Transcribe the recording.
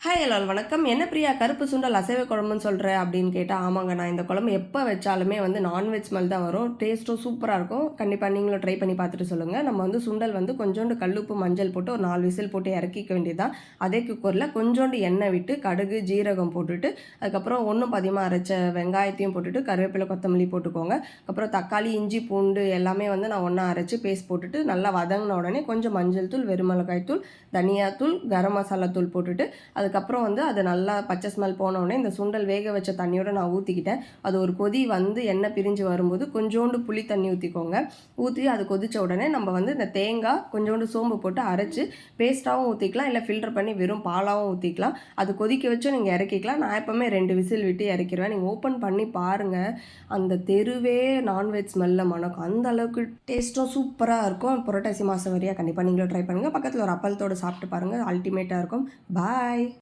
Hi எல்லாரும் வணக்கம். என்ன பிரியா கருப்பு சுண்டல் அசைவ குழம்புன்னு சொல்கிற அப்படின்னு கேட்டால், ஆமாங்க, நான் இந்த குழம்பு எப்போ வச்சாலுமே வந்து நான்வெஜ் ஸ்மெல் தான் வரும். டேஸ்ட்டும் சூப்பராக இருக்கும். கண்டிப்பாக நீங்களும் ட்ரை பண்ணி பார்த்துட்டு சொல்லுங்கள். நம்ம வந்து சுண்டல் வந்து கொஞ்சோண்டு கல்லுப்பு மஞ்சள் போட்டு ஒரு 4 விசில் போட்டு இறக்கிக்க வேண்டியதுதான். அதே குக்கரில் கொஞ்சோண்டு எண்ணெய் விட்டு கடுகு ஜீரகம் போட்டுட்டு அதுக்கப்புறம் ஒன்றும் பதிகமாக அரைச்ச வெங்காயத்தையும் போட்டுட்டு கருவேப்பிலை கொத்தமல்லி போட்டுக்கோங்க. அப்புறம் தக்காளி இஞ்சி பூண்டு எல்லாமே வந்து நான் ஒன்றா அரைச்சி பேஸ்ட் போட்டுட்டு நல்லா வதங்கின உடனே கொஞ்சம் மஞ்சள் தூள் வெறுமிளகாய் தூள் தனியாத்தூள் கரம் மசாலா தூள் போட்டுட்டு அதுக்கப்புறம் வந்து அது நல்லா பச்சை ஸ்மெல் போனோடனே இந்த சுண்டல் வேக வச்ச தண்ணியோட நான் ஊற்றிக்கிட்டேன். அது ஒரு கொதி வந்து எண்ணெய் பிரிஞ்சு வரும்போது கொஞ்சோண்டு புளி தண்ணி ஊற்றிக்கோங்க. ஊற்றி அது கொதித்த உடனே நம்ம வந்து இந்த தேங்காய் கொஞ்சோண்டு சோம்பு போட்டு அரைச்சி பேஸ்ட்டாகவும் ஊற்றிக்கலாம், இல்லை ஃபில்டர் பண்ணி வெறும் பாலாகவும் ஊற்றிக்கலாம். அது கொதிக்க வச்சு நீங்கள் இறக்கிக்கலாம். நான் எப்போவுமே 2 விசில் விட்டு இறக்கிடுவேன். நீங்கள் ஓப்பன் பண்ணி பாருங்கள், அந்த தெருவே நான்வெஜ் ஸ்மெல்லில் மணக்கும். அந்த அளவுக்கு டேஸ்ட்டும் சூப்பராக இருக்கும். புரட்டாசி மாதம் வரையா கண்டிப்பாக நீங்களும் ட்ரை பண்ணுங்கள். பக்கத்தில் ஒரு அப்பளத்தோடு சாப்பிட்டு பாருங்கள், அல்டிமேட்டாக இருக்கும். பாய்.